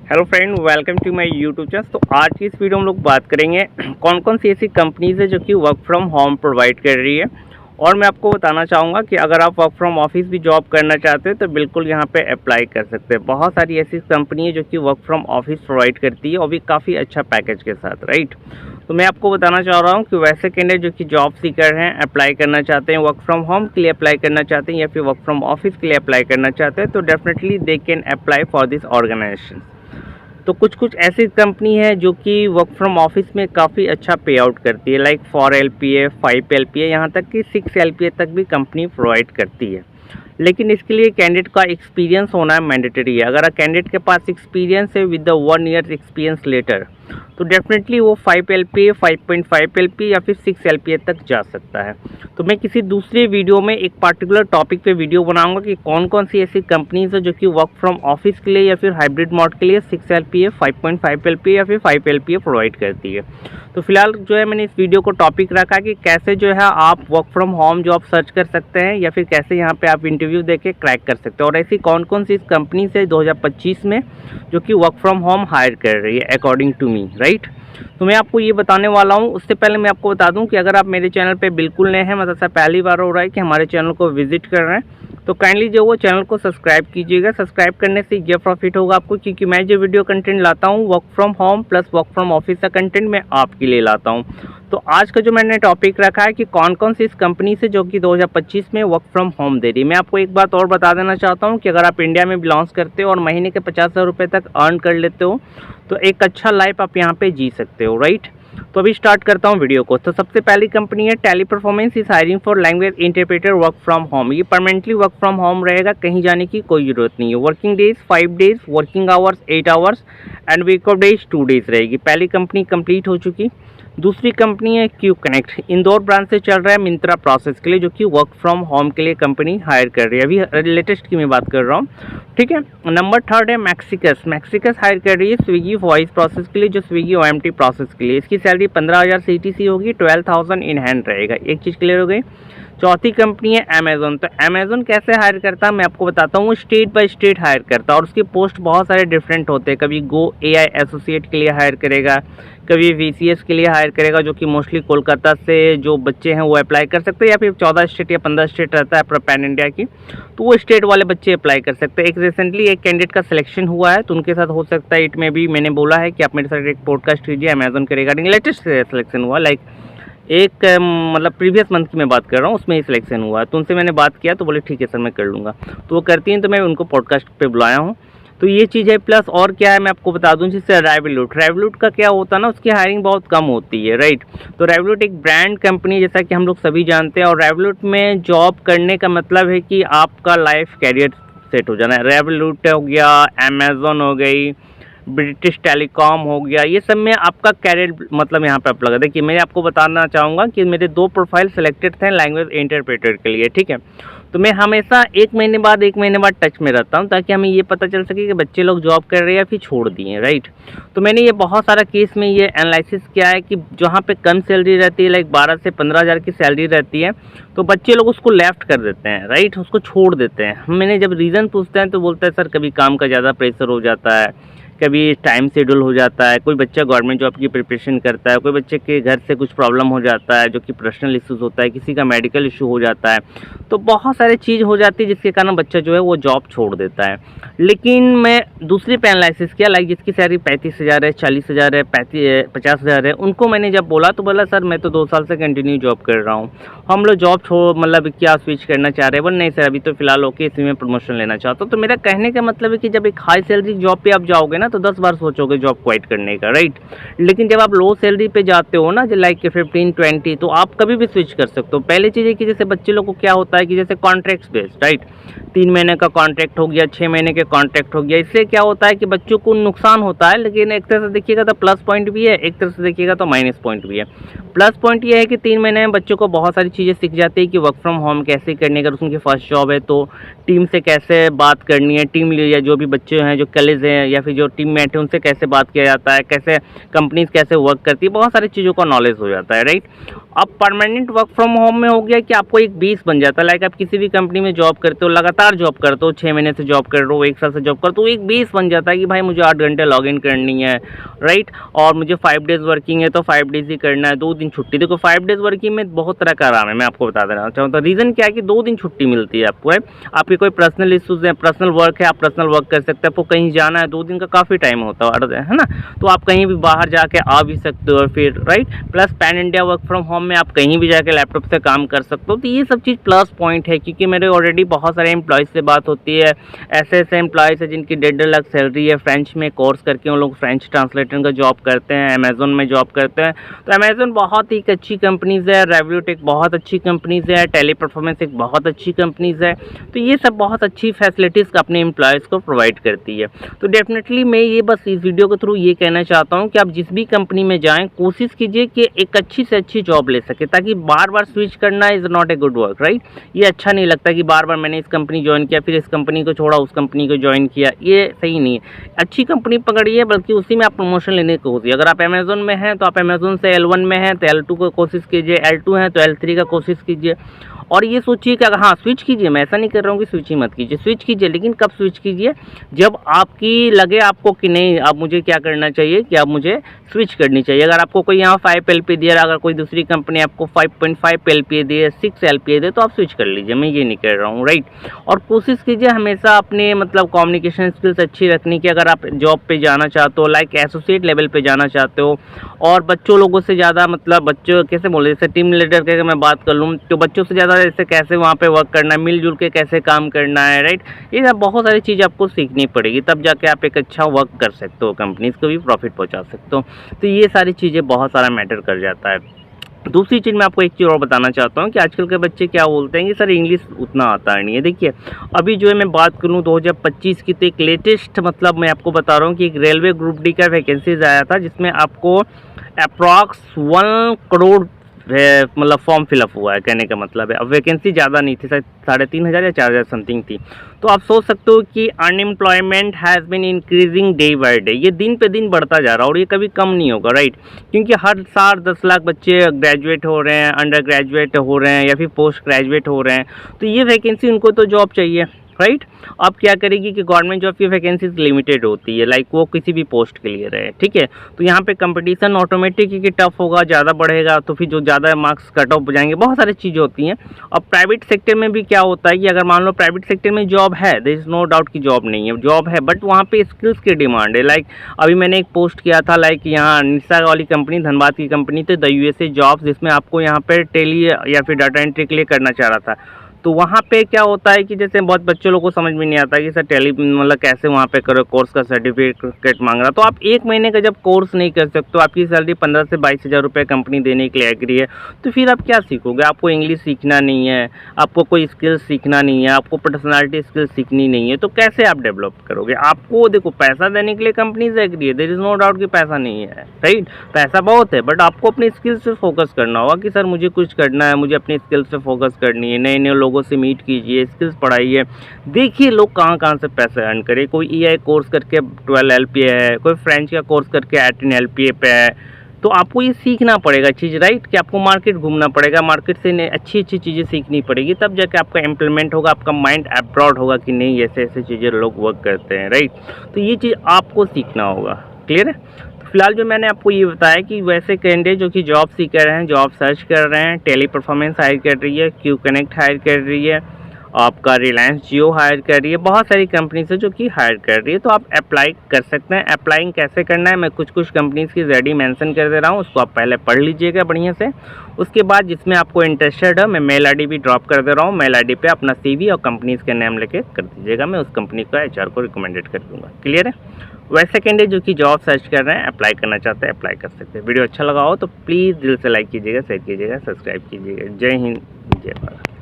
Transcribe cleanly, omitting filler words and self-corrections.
Hello friend, welcome to my YouTube channel. तो आज की इस वीडियो में हम लोग बात करेंगे कौन कौन सी ऐसी कंपनीज है जो कि वर्क फ्रॉम होम प्रोवाइड कर रही है। और मैं आपको बताना चाहूँगा कि अगर आप वर्क फ्रॉम ऑफिस भी जॉब करना चाहते हैं तो बिल्कुल यहाँ पे अप्लाई कर सकते हैं। बहुत सारी ऐसी कंपनी है जो कि वर्क फ्रॉम ऑफिस प्रोवाइड करती है और भी काफ़ी अच्छा पैकेज के साथ, राइट। तो मैं आपको बताना चाह रहा हूँ कि वैसे कैंडिडेट जो कि जॉब सीकर हैं, अप्लाई करना चाहते हैं, वर्क फ्रॉम होम के लिए अप्लाई करना चाहते हैं या फिर वर्क फ्रॉम ऑफिस के लिए अप्लाई करना चाहते हैं, तो definitely they can apply for this organisation. तो कुछ कुछ ऐसी कंपनी है जो कि वर्क फ्रॉम ऑफिस में काफ़ी अच्छा पे आउट करती है, लाइक 4 LPA, 5 LPA, यहाँ तक कि 6 LPA तक भी कंपनी प्रोवाइड करती है। लेकिन इसके लिए कैंडिडेट का एक्सपीरियंस होना मैंडेटरी है। अगर कैंडिडेट के पास एक्सपीरियंस है with the 1 year experience letter, तो डेफिनेटली वो 5 LPA, 5.5 LPA या फिर 6 LPA तक जा सकता है। तो मैं किसी दूसरे वीडियो में एक पार्टिकुलर टॉपिक पे वीडियो बनाऊंगा कि कौन कौन सी ऐसी कंपनीज है जो कि वर्क फ्रॉम ऑफिस के लिए या फिर हाइब्रिड मोड के लिए 6 LPA, 5.5 LPA या फिर 5 LPA प्रोवाइड करती है। तो फिलहाल जो है मैंने इस वीडियो को टॉपिक रखा कि कैसे जो है आप work from home job search कर सकते हैं या फिर कैसे यहाँ पे आप इंटरव्यू देके क्रैक कर सकते हैं, और ऐसी कौन कौन सी कंपनी से 2025 में जो कि वर्क फ्रॉम होम हायर कर रही है अकॉर्डिंग टू मी, राइट। तो मैं आपको ये बताने वाला हूँ। उससे पहले मैं आपको बता दूँ कि अगर आप मेरे चैनल पे बिल्कुल नए हैं, मतलब ऐसा पहली बार हो रहा है कि हमारे चैनल को विजिट कर रहे हैं, तो काइंडली जो वो चैनल को सब्सक्राइब कीजिएगा। सब्सक्राइब करने से ये प्रॉफिट होगा आपको, क्योंकि मैं जो वीडियो कंटेंट लाता हूँ work from home plus work from office का कंटेंट मैं आपके लिए लाता हूँ। तो आज का जो मैंने टॉपिक रखा है कि कौन कौन सी इस कंपनी से जो कि 2025 में वर्क फ्रॉम होम दे रही है। मैं आपको एक बात और बता देना चाहता हूँ कि अगर आप इंडिया में बिलोंग्स करते हो और महीने के 50,000 रुपये तक अर्न कर लेते हो तो एक अच्छा लाइफ आप यहाँ पे जी सकते हो, राइट। तो अभी स्टार्ट करता हूँ वीडियो को। तो सबसे पहली कंपनी है tally performance is hiring for language interpreter work from home. ये परमानेंटली वर्क फ्रॉम होम रहेगा, कहीं जाने की कोई ज़रूरत नहीं है। Working days 5 days, working hours 8 hours and week off days 2 days रहेगी। पहली कंपनी कंप्लीट हो चुकी। दूसरी कंपनी है क्यू कनेक्ट, इंदौर ब्रांच से चल रहा है मिंत्रा प्रोसेस के लिए, जो कि वर्क फ्रॉम होम के लिए कंपनी हायर कर रही है। अभी लेटेस्ट की मैं बात कर रहा हूँ, ठीक है। नंबर 3 है मैक्सिकस। मैक्सिकस हायर कर रही है स्विगी वॉइस प्रोसेस के लिए, जो स्विगी OMT प्रोसेस के लिए। इसकी सैलरी 15,000 CTC होगी, 12,000 इन हैंड रहेगा। एक चीज़ क्लियर हो गई। चौथी कंपनी है अमेजोन। तो अमेजोन कैसे हायर करता है मैं आपको बताता हूँ। वो स्टेट बाय स्टेट हायर करता है और उसके पोस्ट बहुत सारे डिफरेंट होते हैं। कभी गो AI एसोसिएट के लिए हायर करेगा, कभी VCS के लिए हायर करेगा, जो कि मोस्टली कोलकाता से जो बच्चे हैं वो अप्लाई कर सकते हैं, या फिर 14 स्टेट या 15 स्टेट रहता है पैन इंडिया की, तो वो स्टेट वाले बच्चे अप्लाई कर सकते हैं। एक रिसेंटली एक कैंडिडेट का सिलेक्शन हुआ है, तो उनके साथ हो सकता है इट में भी, मैंने बोला है कि आप मेरे साथ एक पॉडकास्ट कीजिए अमेजोन के रिगार्डिंग। लेटेस्ट सिलेक्शन हुआ, लाइक एक मतलब प्रीवियस मंथ की मैं बात कर रहा हूँ, उसमें ही सिलेक्शन हुआ है। तो उनसे मैंने बात किया तो बोले ठीक है सर मैं कर लूँगा। तो वो करती हैं, तो मैं उनको पॉडकास्ट पे बुलाया हूँ। तो ये चीज़ है। प्लस और क्या है मैं आपको बता दूं, जिससे रेवोलूट का क्या होता है ना, उसकी हायरिंग बहुत कम होती है, राइट। तो रेवोलूट एक ब्रांड कंपनी जैसा कि हम लोग सभी जानते हैं, और रेवोलूट में जॉब करने का मतलब है कि आपका लाइफ कैरियर सेट हो जाना है। रेवोलूट हो गया, अमेजोन हो गई, ब्रिटिश टेलीकॉम हो गया, ये सब में आपका कैरियर मतलब यहाँ पे आप लगा। देखिए मैं आपको बताना चाहूँगा कि मेरे 2 प्रोफाइल सिलेक्टेड थे लैंग्वेज इंटरप्रेटर के लिए, ठीक है। तो मैं हमेशा 1 महीने बाद टच में रहता हूँ, ताकि हमें ये पता चल सके कि बच्चे लोग जॉब कर रहे हैं या फिर छोड़ दिए, राइट। तो मैंने ये बहुत सारा केस में ये एनालिसिस किया है कि जहाँ पे कम सैलरी रहती है, लाइक 12 से 15,000 की सैलरी रहती है, तो बच्चे लोग उसको लेफ्ट कर देते हैं, राइट, उसको छोड़ देते हैं। मैंने जब रीज़न पूछते हैं तो बोलते हैं सर कभी काम का ज़्यादा प्रेशर हो जाता है, कभी टाइम शेड्यूल हो जाता है, कोई बच्चा गवर्नमेंट जॉब की प्रिपरेशन करता है, कोई बच्चे के घर से कुछ प्रॉब्लम हो जाता है जो कि पर्सनल इश्यूज़ होता है, किसी का मेडिकल इशू हो जाता है, तो बहुत सारी चीज़ हो जाती है जिसके कारण बच्चा जो है वो जॉब छोड़ देता है। लेकिन मैं दूसरी पे एनालिसिस किया, लाइक जिसकी सैलरी 35,000 है, 40,000 है, 50,000 है, उनको मैंने जब बोला तो बोला सर मैं तो 2 साल से कंटिन्यू जॉब कर रहा हूँ, हम लोग जॉब मतलब क्या स्विच करना चाह रहे हैं। बोले नहीं सर अभी तो फिलहाल ओके, इसी में प्रमोशन लेना चाहता हूँ। तो मेरा कहने का मतलब है कि जब एक हाई सैलरी जॉब पे आप जाओगे ना तो 10 बार सोचोगे जॉब क्वाइट करने का, राइट। लेकिन जब आप लो सैलरी पे जाते हो ना, जो लाइक 15-20, तो आप कभी भी स्विच कर सकते हो। पहली चीज़ है कि जैसे बच्चे लोग को क्या होता है कि जैसे कॉन्ट्रैक्ट बेस्ड, राइट, 3 महीने का कॉन्ट्रैक्ट हो गया, 6 महीने के कॉन्ट्रैक्ट हो गया, इससे क्या होता है कि बच्चों को नुकसान होता है। लेकिन एक तरह से देखिएगा तो प्लस पॉइंट भी है, एक तरह से देखिएगा तो माइनस पॉइंट भी है। प्लस पॉइंट ये है कि 3 महीने में बच्चों को बहुत सारी चीज़ें सीख जाती है कि वर्क फ्रॉम होम कैसे करने का। उनकी फर्स्ट जॉब है तो टीम से कैसे बात करनी है, टीम या जो भी बच्चे हैं, जो कॉलेज हैं या फिर जो टीममेट है उनसे कैसे बात किया जाता है, कैसे कंपनीज कैसे वर्क करती है, बहुत सारी चीज़ों का नॉलेज हो जाता है, राइट। अब परमानेंट वर्क फ्रॉम होम में हो गया कि आपको एक बेस बन जाता है। लाइक आप किसी भी कंपनी में जॉब करते हो, लगातार जॉब करते हो, 6 महीने से जॉब कर रहे हो, 1 साल से जॉब करते हो, एक बेस बन जाता है कि भाई मुझे 8 घंटे लॉगिन करनी है, राइट। और मुझे 5 डेज़ वर्किंग है तो 5 डेज़ ही करना है, 2 दिन छुट्टी। देखो 5 डेज़ वर्किंग में बहुत तरह का आराम है, मैं आपको बता देना चाहूँ तो रीज़न क्या है कि 2 दिन छुट्टी मिलती है आपको, है आपके कोई पर्सनल इशूज़ हैं, पर्सनल वर्क है, आप पर्सनल वर्क कर सकते हैं, आपको कहीं जाना है, 2 दिन का काफ़ी टाइम होता है ना, तो आप कहीं भी बाहर जाके आ भी सकते हो फिर, right. Plus pan India work from home में आप कहीं भी जाके लैपटॉप से काम कर सकते हो, तो ये सब चीज़ प्लस पॉइंट है। क्योंकि मेरे ऑलरेडी बहुत सारे एम्प्लॉयज़ से बात होती है, ऐसे एम्प्लॉयज़ है जिनकी 1.5 लाख सैलरी है, फ्रेंच में कोर्स करके उन लोग फ्रेंच ट्रांसलेटर का जॉब करते हैं, अमेज़न में जॉब करते हैं। तो अमेज़न बहुत ही एक अच्छी कंपनीज़ है, रेवल्यूट एक बहुत अच्छी कंपनीज़ है, टेली परफॉर्मेंस एक बहुत अच्छी कंपनीज़ है। तो ये सब बहुत अच्छी फैसिलिटीज़ अपने एम्प्लॉयज़ को प्रोवाइड करती है। तो डेफिनेटली मैं ये बस इस वीडियो के थ्रू ये कहना चाहता हूँ कि आप जिस भी कंपनी में जाएँ, कोशिश कीजिए कि एक अच्छी से अच्छी जॉब ले सके, ताकि बार बार स्विच करना is not a good work, right. ये अच्छा नहीं लगता कि बार बार मैंने इस कंपनी ज्वाइन किया, फिर इस कंपनी को छोड़ा, उस कंपनी को ज्वाइन किया, ये सही नहीं है। अच्छी कंपनी पकड़िए, बल्कि उसी में आप प्रमोशन लेने की कोशिश। अगर आप अमेज़न में हैं तो आप अमेज़न से L1 में हैं तो L2 को कोशिश कीजिए, L2 हैं तो L3 का कोशिश कीजिए। और ये सोचिए कि अगर हाँ स्विच कीजिए, मैं ऐसा नहीं कर रहा हूँ कि स्विच ही मत कीजिए, स्विच कीजिए, लेकिन कब स्विच कीजिए, जब आपकी लगे आपको कि नहीं अब मुझे क्या करना चाहिए, कि अब मुझे स्विच करनी चाहिए। अगर आपको कोई यहाँ 5 LPA दिया, अगर कोई दूसरी कंपनी आपको 5.5 LPA दे, 6 LPA दे, तो आप स्विच कर लीजिए, मैं ये नहीं कर रहा हूँ, राइट। और कोशिश कीजिए हमेशा अपने मतलब कम्युनिकेशन स्किल्स अच्छी रखने की। अगर आप जॉब पे जाना चाहते हो, लाइक एसोसिएट लेवल पे जाना चाहते हो, और बच्चों लोगों से ज़्यादा मतलब बच्चों कैसे बोले, जैसे टीम लीडर के अगर मैं बात कर लूँ तो बच्चों से ज़्यादा जैसे कैसे वहाँ पे वर्क करना है, मिलजुल के कैसे काम करना है, राइट। ये सब बहुत सारी चीज़ आपको सीखनी पड़ेगी, तब जाके आप एक अच्छा वर्क कर सकते हो, कंपनीज़ को भी प्रॉफिट पहुँचा सकते हो। तो ये सारी चीज़ें बहुत सारा मैटर कर जाता है। दूसरी चीज़ मैं आपको एक चीज़ और बताना चाहता हूँ कि आजकल के बच्चे क्या बोलते हैं कि सर इंग्लिश उतना आता नहीं है। देखिए अभी जो है मैं बात करूँ 2025 की, तो एक लेटेस्ट मतलब मैं आपको बता रहा हूँ कि एक रेलवे ग्रुप डी का वैकेंसीज आया था, जिसमें आपको अप्रॉक्स 1 करोड़ मतलब फॉर्म फिलअप हुआ है, कहने का मतलब है। अब वैकेंसी ज़्यादा नहीं थी, शायद 3,500 या 4,000 समथिंग थी। तो आप सोच सकते हो कि unemployment has been increasing day by day, ये दिन पे दिन बढ़ता जा रहा है और ये कभी कम नहीं होगा, राइट। क्योंकि हर साल 10 लाख बच्चे ग्रेजुएट हो रहे हैं, अंडर ग्रेजुएट हो रहे हैं या फिर पोस्ट ग्रेजुएट हो रहे हैं, तो ये वैकेंसी उनको तो जॉब चाहिए, राइट। अब क्या करेगी कि गवर्नमेंट जॉब की वैकेंसीज लिमिटेड होती है, लाइक वो किसी भी पोस्ट के लिए रहे, ठीक है। तो यहाँ पे कंपटीशन ऑटोमेटिक ही टफ होगा, ज़्यादा बढ़ेगा, तो फिर जो ज़्यादा मार्क्स कट ऑफ हो जाएंगे, बहुत सारी चीज़ें होती हैं। अब प्राइवेट सेक्टर में भी क्या होता है कि अगर मान लो प्राइवेट सेक्टर में जॉब है, देयर इज़ नो डाउट कि जॉब नहीं है, जॉब है, बट वहाँ पे स्किल्स की डिमांड है। लाइक अभी मैंने एक पोस्ट किया था, लाइक यहाँ निशा वाली कंपनी, धनबाद की कंपनी थी, द USA जॉब्स, जिसमें आपको यहाँ पे टेली या फिर डाटा एंट्री के लिए करना चाह रहा था। तो वहाँ पे क्या होता है कि जैसे बहुत बच्चों लोगों को समझ में नहीं आता कि सर टेली मतलब कैसे वहाँ पे करो, कोर्स का सर्टिफिकेट मांग रहा। तो आप 1 महीने का जब कोर्स नहीं कर सकते हो, आपकी सैलरी 15 से 22 हज़ार रुपये कंपनी देने के लिए एग्री है, तो फिर आप क्या सीखोगे? आपको इंग्लिश सीखना नहीं है, आपको कोई स्किल्स सीखना नहीं है, आपको पर्सनालिटी स्किल्स सीखनी नहीं है, तो कैसे आप डेवलप करोगे? आपको देखो पैसा देने के लिए कंपनी से एग्री है, देयर इज़ नो डाउट कि पैसा नहीं है, राइट। पैसा बहुत है, बट आपको अपनी स्किल्स पे फोकस करना होगा कि सर मुझे कुछ करना है, मुझे अपनी स्किल्स पे फोकस करनी है, नए नए लोगों से मीट कीजिए, स्किल्स पढ़ाइए, देखिए लोग कहाँ कहाँ से पैसे अर्न करे। कोई EI कोर्स करके 12 LPA है, कोई फ्रेंच का कोर्स करके 18 LPA पे है। तो आपको ये सीखना पड़ेगा चीज़, राइट, कि आपको मार्केट घूमना पड़ेगा, मार्केट से अच्छी अच्छी चीज़ें सीखनी पड़ेगी, तब जाके आपका इम्प्लीमेंट होगा, आपका माइंड अब्रॉड होगा कि नहीं ऐसे ऐसे चीज़ें लोग वर्क करते हैं, राइट। तो ये चीज़ आपको सीखना होगा, क्लियर है। फिलहाल जो मैंने आपको ये बताया कि वैसे कैंडिडेट जो कि जॉब सीकर हैं, जॉब सर्च कर रहे हैं, टेली परफॉर्मेंस हायर कर रही है, क्यू कनेक्ट हायर कर रही है, आपका रिलायंस जियो हायर कर रही है, बहुत सारी कंपनीज है जो कि हायर कर रही है, तो आप अप्लाई कर सकते हैं। अप्लाइंग कैसे करना है मैं कुछ कंपनीज की रेडी मेंशन कर दे रहा हूँ, उसको आप पहले पढ़ लीजिएगा बढ़िया से। उसके बाद जिसमें आपको इंटरेस्टेड है, मैं मेल ID भी ड्रॉप कर दे रहा हूँ, मेल ID पे अपना CV और कंपनीज के नाम लेके कर दीजिएगा, मैं उस कंपनी का HR को रिकमेंडेड कर दूँगा, क्लियर है। वैसे कैंडिडेट जो कि जॉब सर्च कर रहे हैं, अप्लाई करना चाहते हैं, अप्लाई कर सकते हैं। वीडियो अच्छा लगा हो तो प्लीज़ दिल से लाइक कीजिएगा, शेयर कीजिएगा, सब्सक्राइब कीजिएगा। जय हिंद, जय भारत।